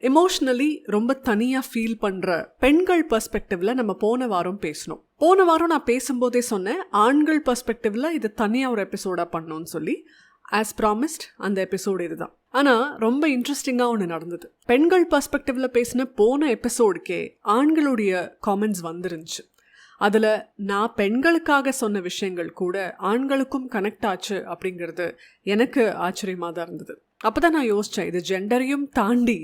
Emotionally ரொம்ப தனியாக feel பண்ணுற பெண்கள் பர்ஸ்பெக்டிவில் நம்ம போன வாரம் பேசணும். போன வாரம் நான் பேசும்போதே சொன்னேன், ஆண்கள் பர்ஸ்பெக்டிவில் இது தனியாக ஒரு எபிசோடாக பண்ணணும்னு சொல்லி. ஆஸ் ப்ராமிஸ்ட் அந்த எபிசோடு இதுதான். ஆனால் ரொம்ப இன்ட்ரெஸ்டிங்காக ஒன்று நடந்தது. பெண்கள் பர்ஸ்பெக்டிவில் பேசின போன எபிசோடுக்கே ஆண்களுடைய காமெண்ட்ஸ் வந்துருந்துச்சு. அதில் நான் பெண்களுக்காக சொன்ன விஷயங்கள் கூட ஆண்களுக்கும் கனெக்ட் ஆச்சு அப்படிங்கிறது எனக்கு ஆச்சரியமாக தான் இருந்தது. அப்போ தான் நான் யோசித்தேன், இது ஜெண்டரையும் தாண்டி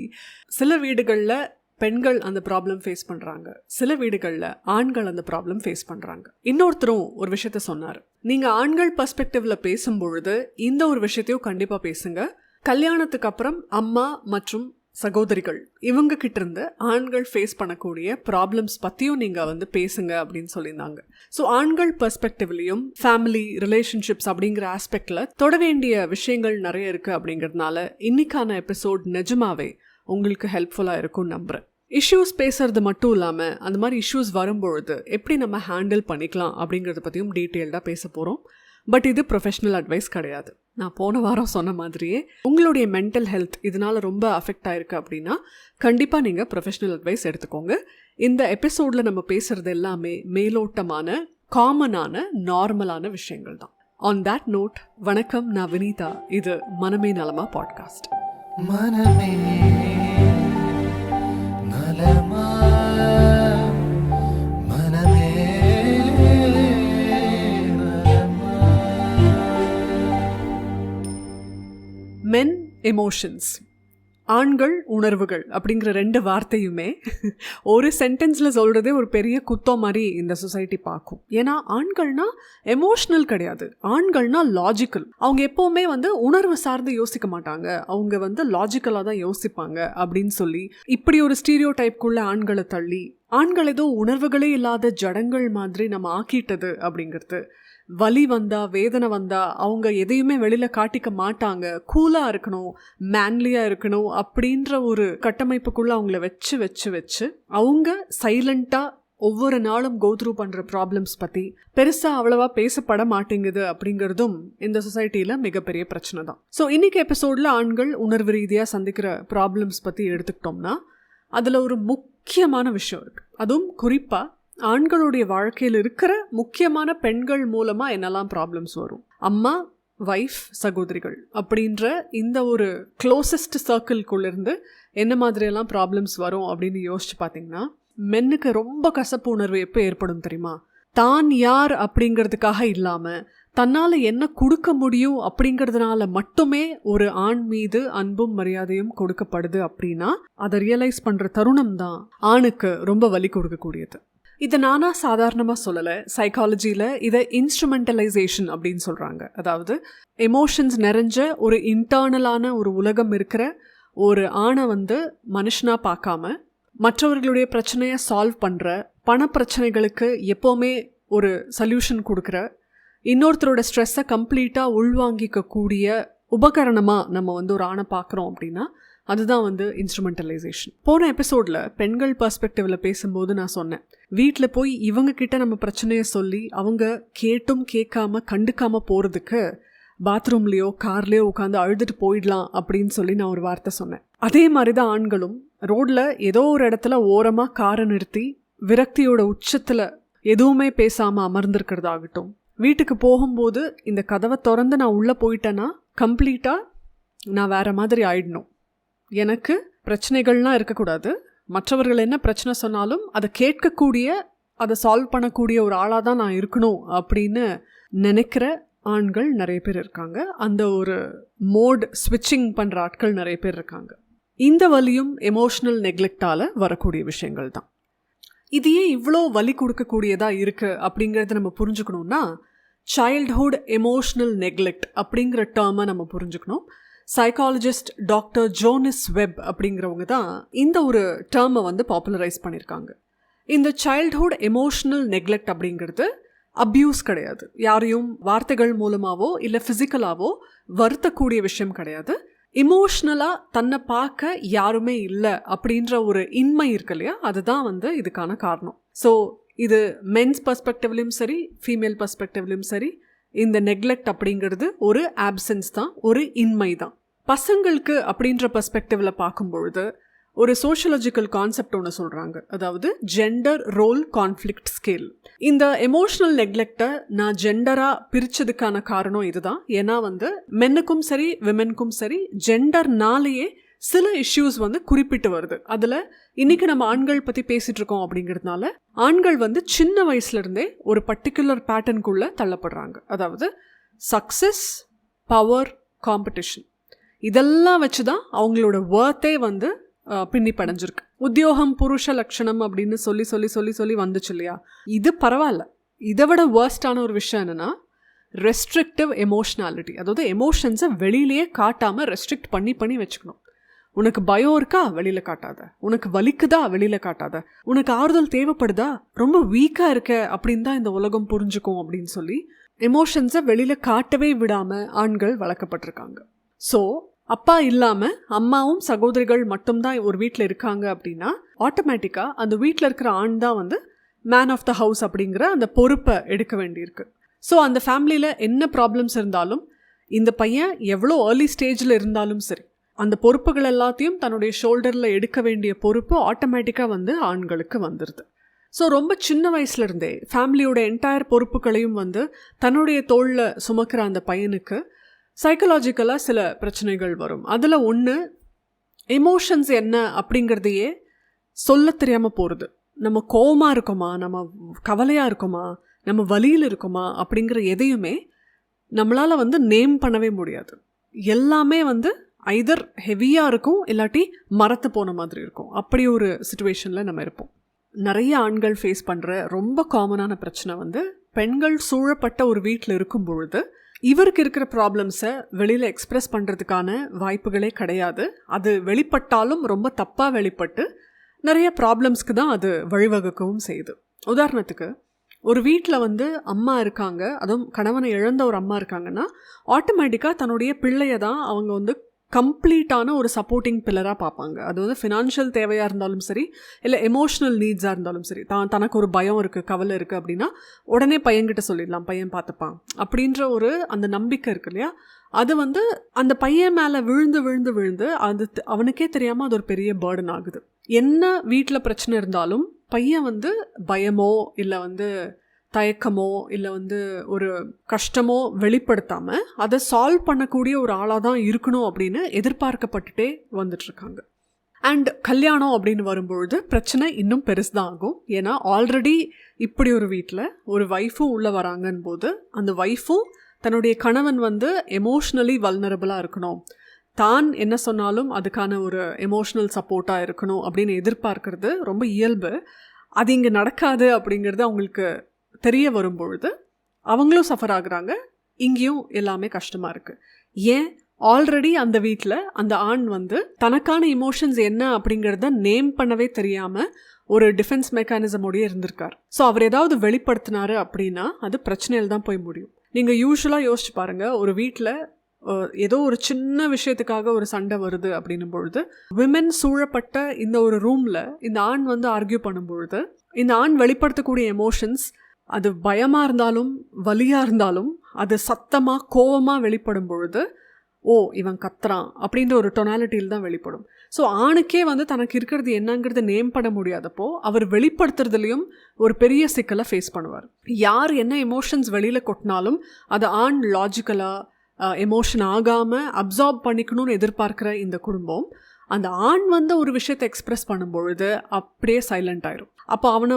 சில வீடுகளில் பெண்கள் அந்த ப்ராப்ளம் ஃபேஸ் பண்ணுறாங்க, சில வீடுகளில் ஆண்கள் அந்த ப்ராப்ளம் ஃபேஸ் பண்ணுறாங்க. இன்னொருத்தரும் ஒரு விஷயத்த சொன்னார், நீங்கள் ஆண்கள் பர்ஸ்பெக்டிவில் பேசும்பொழுது இந்த ஒரு விஷயத்தையும் கண்டிப்பாக பேசுங்க. கல்யாணத்துக்கு அப்புறம் அம்மா மற்றும் சகோதரிகள் இவங்க கிட்ட இருந்து ஆண்கள் ஃபேஸ் பண்ணக்கூடிய ப்ராப்ளம்ஸ் பற்றியும் நீங்கள் பேசுங்க அப்படின்னு சொல்லியிருந்தாங்க. ஸோ ஆண்கள் பெர்ஸ்பெக்டிவ்லையும் ஃபேமிலி ரிலேஷன்ஷிப்ஸ் அப்படிங்கிற ஆஸ்பெக்டில் தொட வேண்டிய விஷயங்கள் நிறைய இருக்குது. அப்படிங்கிறதுனால இன்னைக்கான எபிசோட் நிஜமாவே உங்களுக்கு ஹெல்ப்ஃபுல்லாக இருக்கும்னு நம்புகிறேன். இஷ்யூஸ் பேசுறது மட்டும் இல்லாமல் அந்த மாதிரி இஷ்யூஸ் வரும்பொழுது எப்படி நம்ம ஹேண்டில் பண்ணிக்கலாம் அப்படிங்கிறத பற்றியும் டீட்டெயில்டாக பேச போகிறோம். பட் இது ப்ரொஃபஷ்னல் அட்வைஸ் கிடையாது. நான் போன வாரம் சொன்ன மாதிரியே உங்களுடைய மென்டல் ஹெல்த் இதனால் ரொம்ப அஃபெக்ட் ஆயிருக்கு அப்படின்னா கண்டிப்பாக நீங்கள் ப்ரொஃபஷ்னல் அட்வைஸ் எடுத்துக்கோங்க. இந்த எபிசோடில் நம்ம பேசுகிறது எல்லாமே மேலோட்டமான, காமனான, நார்மலான விஷயங்கள் தான். ஆன் தேட் நோட், வணக்கம், நான் வினிதா. இது மனமே நலமா பாட்காஸ்ட். மனமே நலமா, மனமே மென் எமோஷன்ஸ், ஆண்கள் உணர்வுகள் அப்படிங்கிற 2 வார்த்தையுமே ஒரு சென்டென்ஸில் சொல்கிறதே ஒரு பெரிய குத்தம் மாதிரி இந்த சொசைட்டி பார்க்கும். ஏன்னா ஆண்கள்னா எமோஷ்னல் கிடையாது, ஆண்கள்னா லாஜிக்கல். அவங்க எப்போவுமே உணர்வு சார்ந்து யோசிக்க மாட்டாங்க, அவங்க லாஜிக்கலாக தான் யோசிப்பாங்க அப்படின்னு சொல்லி இப்படி ஒரு ஸ்டீரியோ டைப்குள்ள ஆண்களை தள்ளி ஆண்கள் ஏதோ உணர்வுகளே இல்லாத ஜடங்கள் மாதிரி நம்ம ஆக்கிட்டது அப்படிங்கிறது. வலி வந்தா, வேதனை வந்தா அவங்க எதையுமே வெளியில் காட்டிக்க மாட்டாங்க, கூலாக இருக்கணும், மேன்லியாக இருக்கணும் அப்படின்ற ஒரு கட்டமைப்புக்குள்ளே அவங்கள வச்சு வச்சு வச்சு அவங்க சைலண்ட்டாக ஒவ்வொரு நாளும் கோத்ரூ பண்ணுற ப்ராப்ளம்ஸ் பற்றி பெருசாக அவ்வளவா பேசப்பட மாட்டேங்குது அப்படிங்கிறதும் இந்த சொசைட்டியில் மிகப்பெரிய பிரச்சனை தான். ஸோ இன்னைக்கு எபிசோடில் ஆண்கள் உணர்வு ரீதியாக சந்திக்கிற ப்ராப்ளம்ஸ் பற்றி எடுத்துக்கிட்டோம்னா அதில் ஒரு முக்கியமான விஷயம் இருக்குது. அதுவும் குறிப்பாக ஆண்களுடைய வாழ்க்கையில் இருக்கிற முக்கியமான பெண்கள் மூலமாக என்னெல்லாம் ப்ராப்ளம்ஸ் வரும், அம்மா, வைஃப், சகோதரிகள் அப்படின்ற இந்த ஒரு க்ளோசஸ்ட் சர்க்கிள்குள்ளேருந்து என்ன மாதிரியெல்லாம் ப்ராப்ளம்ஸ் வரும் அப்படின்னு யோசிச்சு பார்த்தீங்கன்னா, மென்னுக்கு ரொம்ப கசப்பு உணர்வு எப்போ ஏற்படும் தெரியுமா? தான் யார் அப்படிங்கிறதுக்காக இல்லாமல் தன்னால் என்ன கொடுக்க முடியும் அப்படிங்கிறதுனால மட்டுமே ஒரு ஆண் மீது அன்பும் மரியாதையும் கொடுக்கப்படுது அப்படின்னா அதை ரியலைஸ் பண்ணுற தருணம் தான் ஆணுக்கு ரொம்ப வலி கொடுக்கக்கூடியது. இதை நானாக சாதாரணமாக சொல்லலை, சைக்காலஜியில் இதை இன்ஸ்ட்ருமெண்டலைசேஷன் அப்படின்னு சொல்கிறாங்க. அதாவது எமோஷன்ஸ் நிறைஞ்ச ஒரு இன்டர்னலான ஒரு உலகம் இருக்கிற ஒரு ஆணை மனுஷனாக பார்க்காம மற்றவர்களுடைய பிரச்சனையை சால்வ் பண்ணுற, பணப்பிரச்சனைகளுக்கு எப்போவுமே ஒரு சொல்யூஷன் கொடுக்குற, இன்னொருத்தரோட ஸ்ட்ரெஸ்ஸை கம்ப்ளீட்டாக உள்வாங்கிக்கக்கூடிய உபகரணமாக நம்ம ஒரு ஆணை பார்க்குறோம் அப்படின்னா அதுதான் இன்ஸ்ட்ருமெண்டலைசேஷன். போன எபிசோடில் பெண்கள் பர்ஸ்பெக்டிவில் பேசும்போது நான் சொன்னேன், வீட்டில் போய் இவங்க கிட்ட நம்ம பிரச்சனையை சொல்லி அவங்க கேட்டும் கேட்காம கண்டுக்காமல் போகிறதுக்கு பாத்ரூம்லேயோ கார்லேயோ உட்காந்து அழுதுட்டு போயிடலாம் அப்படின்னு சொல்லி நான் ஒரு வார்த்தை சொன்னேன். அதே மாதிரி தான் ஆண்களும் ரோடில் ஏதோ ஒரு இடத்துல ஓரமாக காரை நிறுத்தி விரக்தியோட உச்சத்தில் எதுவுமே பேசாமல் அமர்ந்திருக்கிறதாகட்டும், வீட்டுக்கு போகும்போது இந்த கதவை திறந்து நான் உள்ளே போயிட்டேன்னா கம்ப்ளீட்டாக நான் வேறு மாதிரி ஆயிடணும், எனக்கு பிரச்சனைகள்லாம் இருக்கக்கூடாது, மற்றவர்கள் என்ன பிரச்சனை சொன்னாலும் அதை கேட்கக்கூடிய, அதை சால்வ் பண்ணக்கூடிய ஒரு ஆளாக தான் நான் இருக்கணும் அப்படின்னு நினைக்கிற ஆண்கள் நிறைய பேர் இருக்காங்க. அந்த ஒரு மோட் ஸ்விட்சிங் பண்ணுற ஆட்கள் நிறைய பேர் இருக்காங்க. இந்த வலியும் எமோஷ்னல் நெக்லெக்டால் வரக்கூடிய விஷயங்கள் தான். இது ஏன் இவ்வளோ வலி கொடுக்கக்கூடியதாக இருக்குது அப்படிங்கிறத நம்ம புரிஞ்சுக்கணுன்னா சைல்ட்ஹுட் எமோஷ்னல் நெக்லெக்ட் அப்படிங்கிற டேர்மை நம்ம புரிஞ்சுக்கணும். சைக்காலஜிஸ்ட் டாக்டர் ஜோனிஸ் வெப் அப்படிங்கிறவங்க தான் இந்த ஒரு டேர்மை பாப்புலரைஸ் பண்ணியிருக்காங்க. இந்த சைல்ட்ஹுட் எமோஷ்னல் நெக்லெக்ட் அப்படிங்கிறது அப்யூஸ் கிடையாது, யாரையும் வார்த்தைகள் மூலமாகவோ இல்லை ஃபிசிக்கலாகவோ வருத்தக்கூடிய விஷயம் கிடையாது. இமோஷ்னலாக தன்னை பார்க்க யாருமே இல்லை அப்படின்ற ஒரு இன்மை இருக்கு இல்லையா, அதுதான் இதுக்கான காரணம். ஸோ இது மென்ஸ் பர்ஸ்பெக்டிவ்லையும் சரி, ஃபீமேல் பர்ஸ்பெக்டிவ்லையும் சரி, இந்த நெக்லெக்ட் அப்படிங்கிறது ஒரு ஆப்சன்ஸ் தான், ஒரு இன்மை தான். பசங்களுக்கு அப்படின்ற பெர்ஸ்பெக்டிவ்ல பார்க்கும்பொழுது ஒரு சோஷியலாஜிக்கல் கான்செப்ட் ஒன்று சொல்கிறாங்க, அதாவது ஜெண்டர் ரோல் கான்ஃப்ளிக்ட் ஸ்கேல். இந்த எமோஷனல் நெக்லெக்டை நான் ஜெண்டராக பிரித்ததுக்கான காரணம் இதுதான். ஏன்னா மென்னுக்கும் சரி விமென்க்கும் சரி ஜெண்டர்னாலேயே சில இஷ்யூஸ் குறிப்பிட்டு வருது. அதில் இன்றைக்கி நம்ம ஆண்கள் பற்றி பேசிகிட்டு இருக்கோம் அப்படிங்கிறதுனால ஆண்கள் சின்ன வயசுலேருந்தே ஒரு பர்டிகுலர் பேட்டர்னுக்குள்ளே தள்ளப்படுறாங்க. அதாவது சக்ஸஸ், பவர், காம்படிஷன், இதெல்லாம் வச்சு தான் அவங்களோட ஒர்த்தே பின்னி படைஞ்சிருக்கு. உத்தியோகம் புருஷ லட்சணம் அப்படின்னு சொல்லி சொல்லி சொல்லி சொல்லி வந்துச்சு இல்லையா? இது பரவாயில்ல. இதை விட வேர்ஸ்டான ஒரு விஷயம் என்னென்னா ரெஸ்ட்ரிக்டிவ் எமோஷ்னாலிட்டி. அதாவது எமோஷன்ஸை வெளியிலேயே காட்டாமல் ரெஸ்ட்ரிக்ட் பண்ணி பண்ணி வச்சுக்கணும். உனக்கு பயம் இருக்கா, வெளியில் காட்டாத. உனக்கு வலிக்குதா, வெளியில் காட்டாத. உனக்கு ஆறுதல் தேவைப்படுதா, ரொம்ப வீக்காக இருக்க அப்படின்னு தான் இந்த உலகம் புரிஞ்சுக்கும் அப்படின்னு சொல்லி எமோஷன்ஸை வெளியில் காட்டவே விடாமல் ஆண்கள் வளர்க்கப்பட்டிருக்காங்க. ஸோ அப்பா இல்லாமல் அம்மாவும் சகோதரிகள் மட்டும்தான் ஒரு வீட்டில் இருக்காங்க அப்படின்னா ஆட்டோமேட்டிக்காக அந்த வீட்டில் இருக்கிற ஆண் தான் மேன் ஆஃப் த ஹவுஸ் அப்படிங்கிற அந்த பொறுப்பை எடுக்க வேண்டியிருக்கு. ஸோ அந்த ஃபேமிலியில் என்ன ப்ராப்ளம்ஸ் இருந்தாலும் இந்த பையன் எவ்வளோ ஏர்லி ஸ்டேஜில் இருந்தாலும் சரி அந்த பொறுப்புகள் எல்லாத்தையும் தன்னுடைய ஷோல்டரில் எடுக்க வேண்டிய பொறுப்பு ஆட்டோமேட்டிக்காக ஆண்களுக்கு வந்துடுது. ஸோ ரொம்ப சின்ன வயசுலேருந்தே ஃபேமிலியோட என்டையர் பொறுப்புகளையும் தன்னுடைய தோளில் சுமக்கிற அந்த பையனுக்கு சைக்கலாஜிக்கலாக சில பிரச்சனைகள் வரும். அதில் ஒன்று எமோஷன்ஸ் என்ன அப்படிங்கிறதையே சொல்ல தெரியாமல் போகிறது. நம்ம கோவமாக இருக்கோமா, நம்ம கவலையாக இருக்கோமா, நம்ம வலியில் இருக்கோமா அப்படிங்கிற எதையுமே நம்மளால் நேம் பண்ணவே முடியாது. எல்லாமே ஐதர் ஹெவியாக இருக்கும், இல்லாட்டி மரத்து போன மாதிரி இருக்கும். அப்படி ஒரு சிச்சுவேஷனில் நம்ம இருப்போம். நிறைய ஆண்கள் ஃபேஸ் பண்ணுற ரொம்ப காமனான பிரச்சனை பெண்கள் சூழப்பட்ட ஒரு வீட்டில் இருக்கும் பொழுது இவருக்கு இருக்கிற ப்ராப்ளம்ஸை வெளியில் எக்ஸ்ப்ரெஸ் பண்ணுறதுக்கான வாய்ப்புகளே கிடையாது. அது வெளிப்பட்டாலும் ரொம்ப தப்பாக வெளிப்பட்டு நிறைய ப்ராப்ளம்ஸ்க்கு தான் அது வழிவகுக்கவும் செய்யுது. உதாரணத்துக்கு ஒரு வீட்டில் அம்மா இருக்காங்க, அதுவும் கணவனை இழந்த ஒரு அம்மா இருக்காங்கன்னா ஆட்டோமேட்டிக்காக தன்னுடைய பிள்ளையை தான் அவங்க கம்ப்ளீட்டான ஒரு சப்போர்ட்டிங் பில்லராக பார்ப்பாங்க. அது ஃபினான்ஷியல் தேவையாக இருந்தாலும் சரி, இல்லை எமோஷ்னல் நீட்ஸாக இருந்தாலும் சரி. தனக்கு ஒரு பயம் இருக்குது, கவலை இருக்குது அப்படின்னா உடனே பையன்கிட்ட சொல்லிடலாம், பையன் பார்த்துப்பான் அப்படின்ற ஒரு அந்த நம்பிக்கை இருக்கு இல்லையா? அது அந்த பையன் மேலே விழுந்து விழுந்து விழுந்து அது அவனுக்கே தெரியாமல் அது ஒரு பெரிய பேர்டன் ஆகுது. என்ன வீட்டில் பிரச்சனை இருந்தாலும் பையன் பயமோ இல்லை தயக்கமோ இல்லை ஒரு கஷ்டமோ வெளிப்படுத்தாமல் அதை சால்வ் பண்ணக்கூடிய ஒரு ஆளாக தான் இருக்கணும் அப்படின்னு எதிர்பார்க்கப்பட்டுட்டே வந்துட்டுருக்காங்க. அண்ட் கல்யாணம் அப்படின்னு வரும்பொழுது பிரச்சனை இன்னும் பெருசு தான் ஆகும். ஏன்னா ஆல்ரெடி இப்படி ஒரு வீட்டில் ஒரு ஒய்ஃபும் உள்ளே வராங்கன்னு போது அந்த ஒய்ஃபும் தன்னுடைய கணவன் எமோஷ்னலி வல்னரபிளாக இருக்கணும், தான் என்ன சொன்னாலும் அதுக்கான ஒரு எமோஷ்னல் சப்போர்ட்டாக இருக்கணும் அப்படின்னு எதிர்பார்க்கறது ரொம்ப இயல்பு. அது இங்கே நடக்காது அப்படிங்கிறது அவங்களுக்கு தெரிய வரும்பொழுது அவங்களும் சஃபர் ஆகுறாங்க, இங்கேயும் எல்லாமே கஷ்டமாக இருக்குது. ஏன் ஆல்ரெடி அந்த வீட்டில் அந்த ஆண் தனக்கான இமோஷன்ஸ் என்ன அப்படிங்கிறத நேம் பண்ணவே தெரியாமல் ஒரு டிஃபென்ஸ் மெக்கானிசமோடய இருந்திருக்கார். ஸோ அவர் ஏதாவது வெளிப்படுத்தினாரு அப்படின்னா அது பிரச்சனையில் தான் போய் முடியும். நீங்கள் யூஸ்வலாக யோசிச்சு பாருங்கள், ஒரு வீட்டில் ஏதோ ஒரு சின்ன விஷயத்துக்காக ஒரு சண்டை வருது அப்படின்னும் பொழுது விமென் சூழப்பட்ட இந்த ஒரு ரூமில் இந்த ஆண் ஆர்கியூ பண்ணும்பொழுது இந்த ஆண் வெளிப்படுத்தக்கூடிய எமோஷன்ஸ் அது பயமாக இருந்தாலும் வலியாக இருந்தாலும் அது சத்தமாக கோவமாக வெளிப்படும் பொழுது ஓ இவன் கத்துறான் அப்படின்ற ஒரு டொனாலிட்டியில் தான் வெளிப்படும். ஸோ ஆணுக்கே தனக்கு இருக்கிறது என்னங்கிறது நேம் பண்ண முடியாதப்போ அவர் வெளிப்படுத்துறதுலையும் ஒரு பெரிய சிக்கலை ஃபேஸ் பண்ணுவார். யார் என்ன எமோஷன்ஸ் வெளியில் கொட்டினாலும் அது ஆண் லாஜிக்கலாக எமோஷன் ஆகாமல் அப்சார்ப் பண்ணிக்கணும்னு எதிர்பார்க்குற இந்த குடும்பம் அந்த ஆண் ஒரு விஷயத்தை எக்ஸ்ப்ரெஸ் பண்ணும்பொழுது அப்படியே சைலண்ட் ஆயிரும். அப்போ அவனை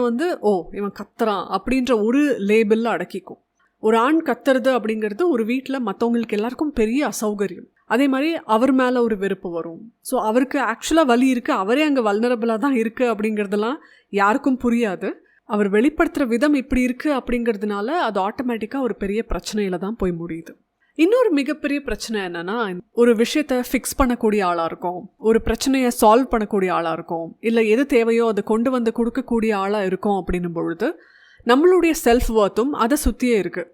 ஓ இவன் கத்துறான் அப்படின்ற ஒரு லேபிளில் அடக்கிக்கும். ஒரு ஆண் கத்துறது அப்படிங்கிறது ஒரு வீட்டில் மற்றவங்களுக்கு எல்லாருக்கும் பெரிய அசௌகரியம். அதே மாதிரி அவர் மேலே ஒரு வெறுப்பு வரும். ஸோ அவருக்கு ஆக்சுவலாக வலி இருக்குது, அவரே அங்கே வல்னரபிளாக தான் இருக்குது அப்படிங்கிறதெல்லாம் யாருக்கும் புரியாது. அவர் வெளிப்படுத்துகிற விதம் இப்படி இருக்குது அப்படிங்கிறதுனால அது ஆட்டோமேட்டிக்காக ஒரு பெரிய பிரச்சனையில் தான் போய் முடியுது. இன்னொரு மிகப்பெரிய பிரச்சனை என்னன்னா, ஒரு விஷயத்தை ஃபிக்ஸ் பண்ணக்கூடிய ஆளாக இருக்கும், ஒரு பிரச்சனையை சால்வ் பண்ணக்கூடிய ஆளாக இருக்கும், இல்லை எது தேவையோ அதை கொண்டு வந்து கொடுக்கக்கூடிய ஆளாக இருக்கும் அப்படின்னும் பொழுது நம்மளுடைய செல்ஃப் ஒர்த்தும் அதை சுற்றியே இருக்குது.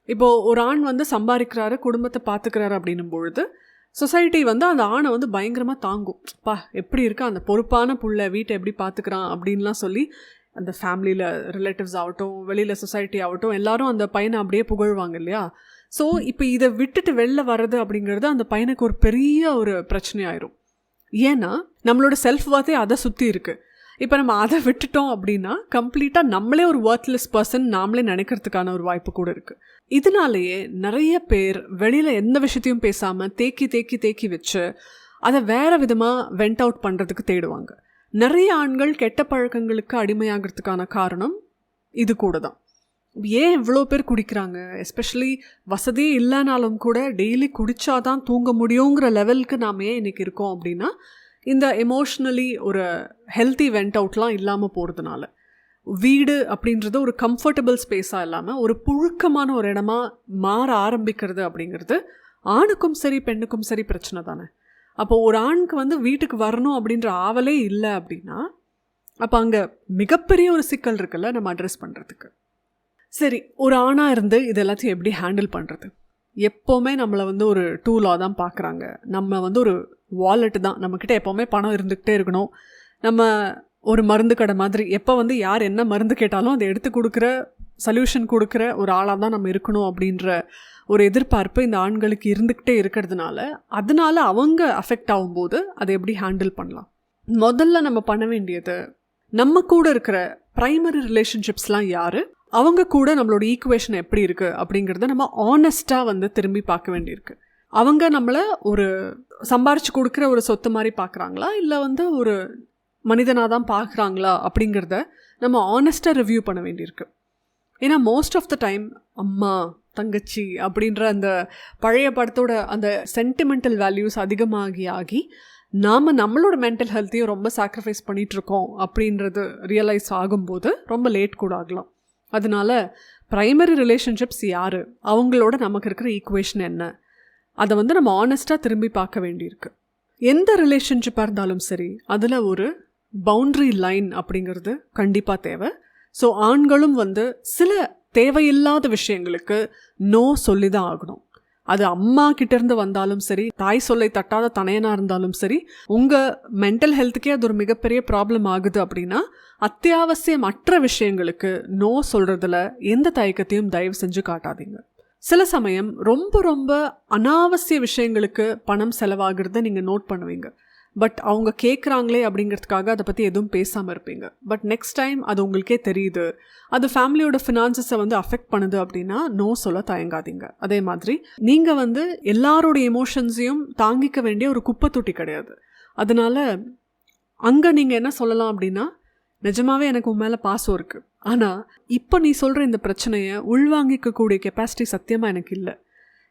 இப்போது ஒரு ஆண் சம்பாதிக்கிறாரு, குடும்பத்தை பார்த்துக்கிறாரு அப்படின்னும் பொழுது சொசைட்டி அந்த ஆணை பயங்கரமாக தாங்கும். பா எப்படி இருக்கா அந்த பொறுப்பான புள்ள, வீட்டை எப்படி பார்த்துக்கிறான் அப்படின்லாம் சொல்லி அந்த ஃபேமிலியில் ரிலேட்டிவ்ஸ் ஆகட்டும், வெளியில் சொசைட்டி ஆகட்டும், எல்லாரும் அந்த பையனை அப்படியே புகழ்வாங்க இல்லையா? ஸோ இப்போ இதை விட்டுட்டு வெளில வர்றது அப்படிங்கிறது அந்த பையனுக்கு ஒரு பெரிய ஒரு பிரச்சனையாயிரும். ஏன்னா நம்மளோட செல்ஃப் வர்த்தே அதை சுற்றி இருக்குது. இப்போ நம்ம அதை விட்டுட்டோம் அப்படின்னா கம்ப்ளீட்டாக நம்மளே ஒரு வர்த்லெஸ் பர்சன் நாமளே நினைக்கிறதுக்கான ஒரு வாய்ப்பு கூட இருக்குது. இதனாலேயே நிறைய பேர் வெளியில் எந்த விஷயத்தையும் பேசாமல் தேக்கி வச்சு அதை வேறு விதமாக வெண்ட் அவுட் பண்ணுறதுக்கு தேடுவாங்க. நிறைய ஆண்கள் கெட்ட பழக்கங்களுக்கு அடிமையாகிறதுக்கான காரணம் இது கூட தான். ஏன் இவ்வளோ பேர் குடிக்கிறாங்க? எஸ்பெஷலி வசதியே இல்லைனாலும் கூட டெய்லி குடித்தாதான் தூங்க முடியுங்கிற லெவலுக்கு நாம் ஏன் இன்றைக்கி இருக்கோம் அப்படின்னா, இந்த எமோஷ்னலி ஒரு ஹெல்த்தி வெண்ட் அவுட்லாம் இல்லாமல் போகிறதுனால. வீடு அப்படின்றது ஒரு கம்ஃபர்டபுள் ஸ்பேஸாக இல்லாமல் ஒரு புழுக்கமான ஒரு இடமா மாற ஆரம்பிக்கிறது அப்படிங்கிறது ஆணுக்கும் சரி பெண்ணுக்கும் சரி பிரச்சனை தானே. அப்போது ஒரு ஆணுக்கு வீட்டுக்கு வரணும் அப்படின்ற ஆவலே இல்லை அப்படின்னா அப்போ அங்கே மிகப்பெரிய ஒரு சிக்கல் இருக்குல்ல நம்ம அட்ரெஸ் பண்ணுறதுக்கு. சரி, ஒரு ஆணாக இருந்து இது எல்லாத்தையும் எப்படி ஹேண்டில் பண்ணுறது? எப்போவுமே நம்மளை ஒரு டூலாக தான் பார்க்குறாங்க. நம்ம ஒரு வாலெட்டு தான், நம்மக்கிட்ட எப்போவுமே பணம் இருந்துக்கிட்டே இருக்கணும். நம்ம ஒரு மருந்து கடை மாதிரி எப்போ யார் என்ன மருந்து கேட்டாலும் அதை எடுத்து கொடுக்குற சொல்யூஷன் கொடுக்குற ஒரு ஆளாக தான் நம்ம இருக்கணும் அப்படின்ற ஒரு எதிர்பார்ப்பு இந்த ஆண்களுக்கு இருந்துக்கிட்டே இருக்கிறதுனால அதனால அவங்க அஃபெக்ட் ஆகும்போது அதை எப்படி ஹேண்டில் பண்ணலாம்? முதல்ல நம்ம பண்ண வேண்டியது, நம்ம கூட இருக்கிற ப்ரைமரி ரிலேஷன்ஷிப்ஸ்லாம் யார், அவங்க கூட நம்மளோட ஈக்குவேஷன் எப்படி இருக்குது அப்படிங்கிறத நம்ம ஆனஸ்ட்டாக திரும்பி பார்க்க வேண்டியிருக்கு. அவங்க நம்மளை ஒரு சம்பாரிச்சு கொடுக்குற ஒரு சொத்து மாதிரி பார்க்குறாங்களா இல்லை ஒரு மனிதனாக தான் பார்க்குறாங்களா அப்படிங்கிறத நம்ம ஆனஸ்ட்டாக ரிவ்யூ பண்ண வேண்டியிருக்கு. ஏன்னா மோஸ்ட் ஆஃப் த டைம் அம்மா தங்கச்சி அப்படின்ற அந்த பழைய படத்தோட அந்த சென்டிமெண்டல் வேல்யூஸ் ஆகி நாம் நம்மளோட மென்டல் ஹெல்த்தையும் ரொம்ப சாக்ரிஃபைஸ் பண்ணிகிட்ருக்கோம் அப்படின்றது ரியலைஸ் ஆகும்போது ரொம்ப லேட் கூட ஆகலாம். அதனால ப்ரைமரி ரிலேஷன்ஷிப்ஸ் யார், அவங்களோட நமக்கு இருக்கிற ஈக்குவேஷன் என்ன, அதை நம்ம ஆனஸ்ட்டாக திரும்பி பார்க்க வேண்டியிருக்கு. எந்த ரிலேஷன்ஷிப்பாக இருந்தாலும் சரி அதில் ஒரு பவுண்ட்ரி லைன் அப்படிங்கிறது கண்டிப்பாக தேவை. ஸோ ஆண்களும் சில தேவையில்லாத விஷயங்களுக்கு நோ சொல்லி தான் ஆகணும். அது அம்மா கிட்டேருந்து வந்தாலும் சரி, தாய் சொல்லை தட்டாத தனையனாக இருந்தாலும் சரி, உங்கள் மென்டல் ஹெல்த்துக்கே அது ஒரு மிகப்பெரிய ப்ராப்ளம் ஆகுது அப்படின்னா அத்தியாவசியமற்ற விஷயங்களுக்கு நோ சொல்கிறதுல எந்த தயக்கத்தையும் தயவு செஞ்சு காட்டாதீங்க. சில சமயம் ரொம்ப ரொம்ப அனாவசிய விஷயங்களுக்கு பணம் செலவாகிறத நீங்கள் நோட் பண்ணுவீங்க. பட் அவங்க கேட்குறாங்களே அப்படிங்கிறதுக்காக அதை பற்றி எதுவும் பேசாமல் இருப்பீங்க. பட் நெக்ஸ்ட் டைம் அது உங்களுக்கே தெரியுது, அது ஃபேமிலியோட ஃபினான்சஸை அஃபெக்ட் பண்ணுது அப்படின்னா நோ சொல்ல தயங்காதீங்க. அதே மாதிரி நீங்கள் எல்லாரோடைய எமோஷன்ஸையும் தாங்கிக்க வேண்டிய ஒரு குப்பை தொட்டி கிடையாது. அதனால் அங்கே நீங்கள் என்ன சொல்லலாம் அப்படின்னா, நிஜமாவே எனக்கு உன் மேலே பாசம் இருக்குது, ஆனால் இப்போ நீ சொல்கிற இந்த பிரச்சனையை உள்வாங்கிக்கக்கூடிய கெப்பாசிட்டி சத்தியமாக எனக்கு இல்லை,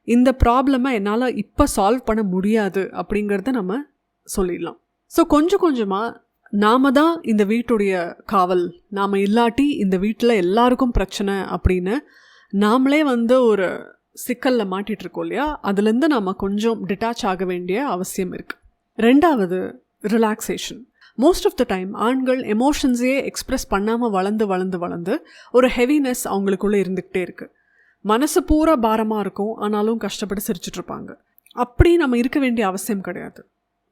இந்த ப்ராப்ளமை என்னால் இப்போ சால்வ் பண்ண முடியாது அப்படிங்கிறத நம்ம சொல்லிடலாம். ஸோ கொஞ்சம் கொஞ்சமாக நாம தான் இந்த வீட்டுடைய காவல், நாம் இல்லாட்டி இந்த வீட்டில் எல்லாருக்கும் பிரச்சனை அப்படின்னு நாமளே ஒரு சிக்கலில் மாட்டிகிட்ருக்கோம் இல்லையா, அதுலேருந்து நாம் கொஞ்சம் டிட்டாச் ஆக வேண்டிய அவசியம் இருக்குது. ரெண்டாவது, relaxation. Most of the time ஆண்கள் எமோஷன்ஸையே எக்ஸ்ப்ரெஸ் பண்ணாமல் வளர்ந்து ஒரு ஹெவினஸ் அவங்களுக்குள்ளே இருந்துக்கிட்டே இருக்குது. மனசு பூரா பாரமாக இருக்கும், ஆனாலும் கஷ்டப்பட்டு சிரிச்சிட்ருப்பாங்க. அப்படி நம்ம இருக்க வேண்டிய அவசியம் கிடையாது.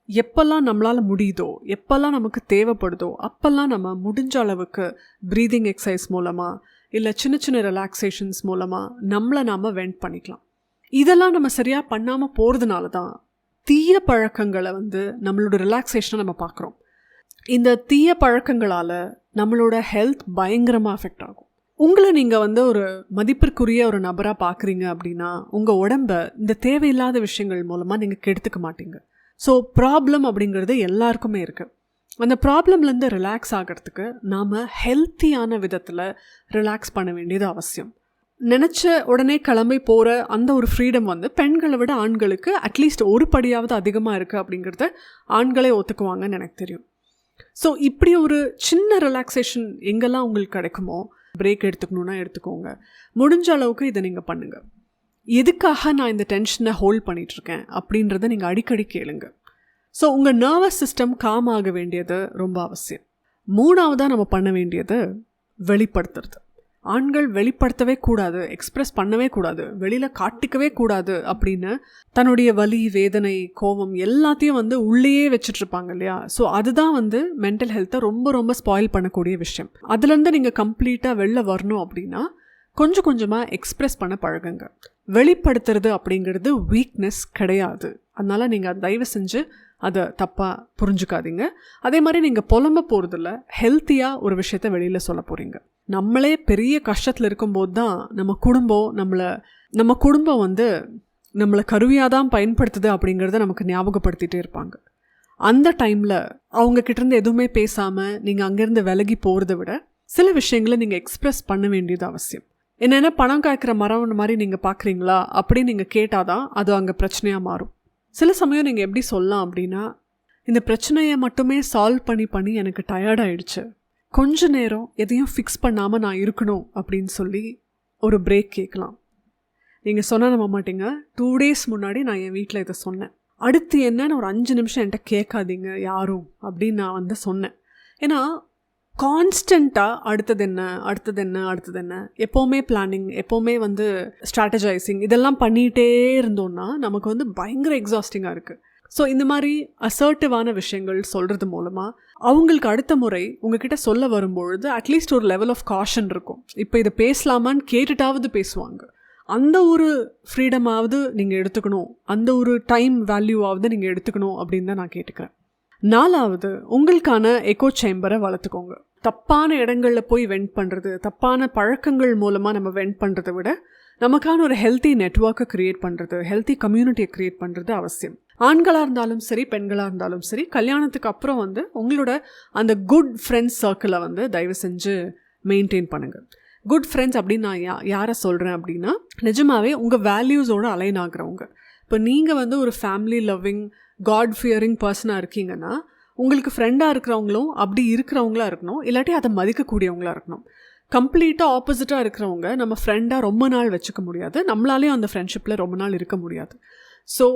எப்பெல்லாம் நம்மளால் முடியுதோ, எப்பெல்லாம் நமக்கு தேவைப்படுதோ அப்போல்லாம் நம்ம முடிஞ்ச அளவுக்கு ப்ரீதிங் எக்ஸசைஸ் மூலமாக இல்லை சின்ன சின்ன ரிலாக்ஸேஷன்ஸ் மூலமாக நம்மளை நாம் வெண்ட் பண்ணிக்கலாம். இதெல்லாம் நம்ம சரியாக பண்ணாமல் போகிறதுனால தான் தீய பழக்கங்களை நம்மளோட ரிலாக்ஸேஷனை நம்ம பார்க்குறோம். இந்த தீய பழக்கங்களால் நம்மளோட ஹெல்த் பயங்கரமாக அஃபெக்ட் ஆகும். உங்களை நீங்கள் ஒரு மதிப்பிற்குரிய ஒரு நபராக பார்க்குறீங்க அப்படின்னா உங்கள் உடம்பை இந்த தேவையில்லாத விஷயங்கள் மூலமாக நீங்கள் கெடுத்துக்க மாட்டீங்க. ஸோ ப்ராப்ளம் அப்படிங்கிறது எல்லாருக்குமே இருக்குது. அந்த ப்ராப்ளம்லேருந்து ரிலாக்ஸ் ஆகிறதுக்கு நாம் ஹெல்த்தியான விதத்தில் ரிலாக்ஸ் பண்ண வேண்டியது அவசியம். நினச்ச உடனே கிளம்பி போகிற அந்த ஒரு ஃப்ரீடம் பெண்களை விட ஆண்களுக்கு அட்லீஸ்ட் ஒரு படியாவது அதிகமாக இருக்குது அப்படிங்கிறத ஆண்களே ஒத்துக்குவாங்கன்னு எனக்கு தெரியும். ஸோ இப்படி ஒரு சின்ன ரிலாக்ஸேஷன் எங்கெல்லாம் உங்களுக்கு கிடைக்குமோ, பிரேக் எடுத்துக்கணுன்னா எடுத்துக்கோங்க. முடிஞ்ச அளவுக்கு இதை நீங்கள் பண்ணுங்கள். எதுக்காக நான் இந்த டென்ஷனை ஹோல்ட் பண்ணிகிட்ருக்கேன் அப்படின்றத நீங்கள் அடிக்கடி கேளுங்க. ஸோ உங்கள் நர்வஸ் சிஸ்டம் காம் ஆக வேண்டியது ரொம்ப அவசியம். மூணாவதாக நம்ம பண்ண வேண்டியது வெளிப்படுத்துறது. ஆண்கள் வெளிப்படுத்தவே கூடாது, எக்ஸ்ப்ரெஸ் பண்ணவே கூடாது, வெளியில் காட்டிக்கவே கூடாது அப்படின்னு தன்னுடைய வலி, வேதனை, கோபம் எல்லாத்தையும் உள்ளேயே வச்சுட்ருப்பாங்க இல்லையா. ஸோ அதுதான் மென்டல் ஹெல்த்தை ரொம்ப ரொம்ப ஸ்பாயில் பண்ணக்கூடிய விஷயம். அதுலேருந்து நீங்கள் கம்ப்ளீட்டாக வெளில வரணும் அப்படின்னா கொஞ்சம் கொஞ்சமாக எக்ஸ்ப்ரெஸ் பண்ண பழகுங்க. வெளிப்படுத்துறது அப்படிங்கிறது வீக்னஸ் கிடையாது. அதனால் நீங்கள் தயவு செஞ்சு அதை தப்பாக புரிஞ்சுக்காதீங்க. அதே மாதிரி நீங்கள் புலம்ப போகிறதில்ல, ஹெல்த்தியாக ஒரு விஷயத்த வெளியில் சொல்ல போகிறீங்க. நம்மளே பெரிய கஷ்டத்தில் இருக்கும்போது தான் நம்ம குடும்பம் வந்து நம்மளை கருவியாக தான் பயன்படுத்துது அப்படிங்கிறத நமக்கு ஞாபகப்படுத்திகிட்டே இருப்பாங்க. அந்த டைமில் அவங்கக்கிட்டேருந்து எதுவுமே பேசாமல் நீங்கள் அங்கேருந்து விலகி போகிறத விட சில விஷயங்களை நீங்கள் எக்ஸ்ப்ரெஸ் பண்ண வேண்டியது அவசியம். என்னென்ன பணம் காய்க்கிற மரம் மாதிரி நீங்கள் பார்க்குறீங்களா அப்படின்னு நீங்கள் கேட்டால் தான் அது அங்கே பிரச்சனையாக மாறும். சில சமயம் நீங்கள் எப்படி சொல்லலாம் அப்படின்னா, இந்த பிரச்சனையை மட்டுமே சால்வ் பண்ணி எனக்கு டயர்டாயிடுச்சு, கொஞ்ச நேரம் எதையும் ஃபிக்ஸ் பண்ணாமல் நான் இருக்கணும் அப்படின்னு சொல்லி ஒரு பிரேக் கேட்கலாம். நீங்கள் சொன்னால் நம்ப மாட்டீங்க, 2 days முன்னாடி நான் என் வீட்டில் இதை சொன்னேன். அடுத்து என்னன்னு ஒரு 5 நிமிஷம் என்கிட்ட கேட்காதீங்க யாரும் அப்படின்னு நான் வந்து சொன்னேன். ஏன்னா கான்ஸ்டண்ட்டாக அடுத்தது என்ன எப்போவுமே பிளானிங், எப்போவுமே வந்து ஸ்ட்ராட்டஜைசிங் இதெல்லாம் பண்ணிகிட்டே இருந்தோன்னா நமக்கு வந்து பயங்கர எக்ஸாஸ்டிங்காக இருக்குது. ஸோ இந்த மாதிரி அசர்ட்டிவான விஷயங்கள் சொல்கிறது மூலமாக அவங்களுக்கு அடுத்த முறை உங்ககிட்ட சொல்ல வரும்பொழுது அட்லீஸ்ட் ஒரு லெவல் ஆஃப் காஷன் இருக்கும். இப்போ இதை பேசலாமான்னு கேட்டுட்டாவது பேசுவாங்க. அந்த ஒரு ஃப்ரீடமாவது நீங்கள் எடுத்துக்கணும், அந்த ஒரு டைம் வேல்யூவாவது நீங்கள் எடுத்துக்கணும் அப்படின்னு தான் நான் கேட்டுக்கிறேன். 4வது, உங்களுக்கான எக்கோ சேம்பரை வளர்த்துக்கோங்க. தப்பான இடங்களில் போய் வெண்ட் பண்ணுறது, தப்பான பழக்கங்கள் மூலமாக நம்ம வெண்ட் பண்ணுறதை விட நமக்கான ஒரு ஹெல்த்தி நெட்வொர்க்கை க்ரியேட் பண்ணுறது, ஹெல்த்தி கம்யூனிட்டியை க்ரியேட் பண்ணுறது அவசியம். ஆண்களாக இருந்தாலும் சரி, பெண்களாக இருந்தாலும் சரி, கல்யாணத்துக்கு அப்புறம் வந்து உங்களோட அந்த குட் ஃப்ரெண்ட்ஸ் சர்க்கிளை வந்து தயவு செஞ்சு மெயின்டைன் பண்ணுங்கள். குட் ஃப்ரெண்ட்ஸ் அப்படின்னு நான் யாரை சொல்கிறேன் அப்படின்னா, நிஜமாகவே உங்கள் வேல்யூஸோடு அலைன் ஆகிறவங்க. இப்போ நீங்கள் வந்து ஒரு ஃபேமிலி லவ்விங் காட் ஃபியரிங் பர்சனாக இருக்கீங்கன்னா உங்களுக்கு ஃப்ரெண்டாக இருக்கிறவங்களும் அப்படி இருக்கிறவங்களா இருக்கணும், இல்லாட்டி அதை மதிக்கக்கூடியவங்களாக இருக்கணும். கம்ப்ளீட்டாக ஆப்போசிட்டாக இருக்கிறவங்க நம்ம ஃப்ரெண்டாக ரொம்ப நாள் வச்சுக்க முடியாது, நம்மளாலேயும் அந்த ஃப்ரெண்ட்ஷிப்பில் ரொம்ப நாள் இருக்க முடியாது. ஸோ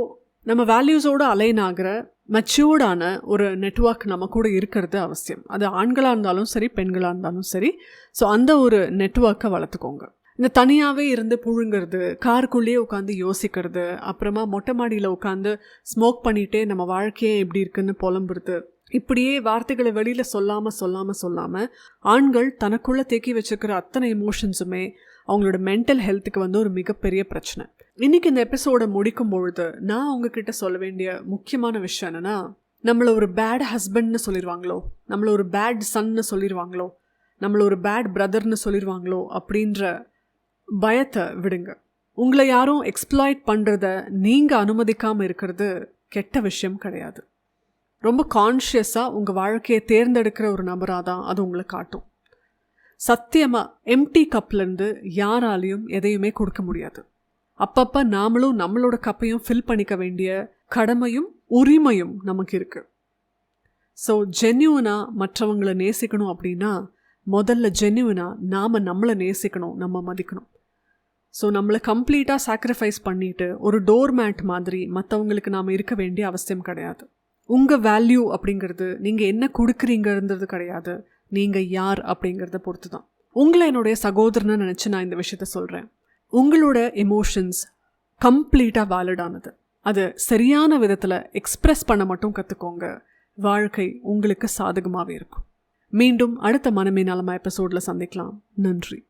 நம்ம வேல்யூஸோடு அலைன் ஆகிற மெச்சூர்டான ஒரு நெட்வொர்க் நம்ம கூட இருக்கிறது அவசியம். அது ஆண்களாக இருந்தாலும் சரி, பெண்களாக இருந்தாலும் சரி. ஸோ அந்த ஒரு நெட்வொர்க்கை வளர்த்துக்கோங்க. இந்த தனியாகவே இருந்து புழுங்கிறது, காருக்குள்ளேயே உட்காந்து யோசிக்கிறது, அப்புறமா மொட்டை மாடியில் உட்காந்து ஸ்மோக் பண்ணிகிட்டே நம்ம வாழ்க்கையே எப்படி இருக்குன்னு புலம்புறது, இப்படியே வார்த்தைகளை வெளியில் சொல்லாமல் ஆண்கள் தனக்குள்ளே தேக்கி வச்சுருக்கிற அத்தனை எமோஷன்ஸுமே அவங்களோட மென்டல் ஹெல்த்துக்கு வந்து ஒரு மிகப்பெரிய பிரச்சனை. இன்றைக்கி இந்த எபிசோடை முடிக்கும் பொழுது நான் உங்ககிட்ட சொல்ல வேண்டிய முக்கியமான விஷயம் என்னென்னா, நம்மளை ஒரு பேட் ஹஸ்பண்ட்னு சொல்லிடுவாங்களோ, நம்மளை ஒரு பேட் சன்னு சொல்லிடுவாங்களோ, நம்மளை ஒரு பேட் பிரதர்னு சொல்லிடுவாங்களோ அப்படின்ற பயத்தை விடுங்க. உங்களை யாரும் எக்ஸ்ப்ளாய்ட் பண்ணுறத நீங்கள் அனுமதிக்காமல் இருக்கிறது கெட்ட விஷயம் கிடையாது. ரொம்ப கான்ஷியஸாக உங்கள் வாழ்க்கையை தேர்ந்தெடுக்கிற ஒரு நபராக தான் அது உங்களை காட்டும். சத்தியமாக எம்டி கப்லேருந்து யாராலையும் எதையுமே கொடுக்க முடியாது. அப்பப்போ நாமளும் நம்மளோட கப்பையும் ஃபில் பண்ணிக்க வேண்டிய கடமையும் உரிமையும் நமக்கு இருக்குது. ஸோ ஜென்யூனாக மற்றவங்களை நேசிக்கணும் அப்படின்னா முதல்ல ஜென்யூனாக நாம் நம்மளை நேசிக்கணும், நம்ம மதிக்கணும். ஸோ நம்மளை கம்ப்ளீட்டாக சாக்ரிஃபைஸ் பண்ணிவிட்டு ஒரு டோர்மேட் மாதிரி மற்றவங்களுக்கு நாம் இருக்க வேண்டிய அவசியம் கிடையாது. உங்கள் வேல்யூ அப்படிங்கிறது நீங்கள் என்ன கொடுக்குறீங்கிறது கிடையாது, நீங்கள் யார் அப்படிங்கிறத பொறுத்து தான். உங்களை என்னுடைய சகோதரனை நினச்சி நான் இந்த விஷயத்த சொல்கிறேன். உங்களோட எமோஷன்ஸ் கம்ப்ளீட்டாக வேலிடானது. அது சரியான விதத்தில் எக்ஸ்ப்ரெஸ் பண்ண மட்டும் கற்றுக்கோங்க. வாழ்க்கை உங்களுக்கு சாதகமாகவே இருக்கும். மீண்டும் அடுத்த மனமே நலமா எபிசோடில் சந்திக்கலாம். நன்றி.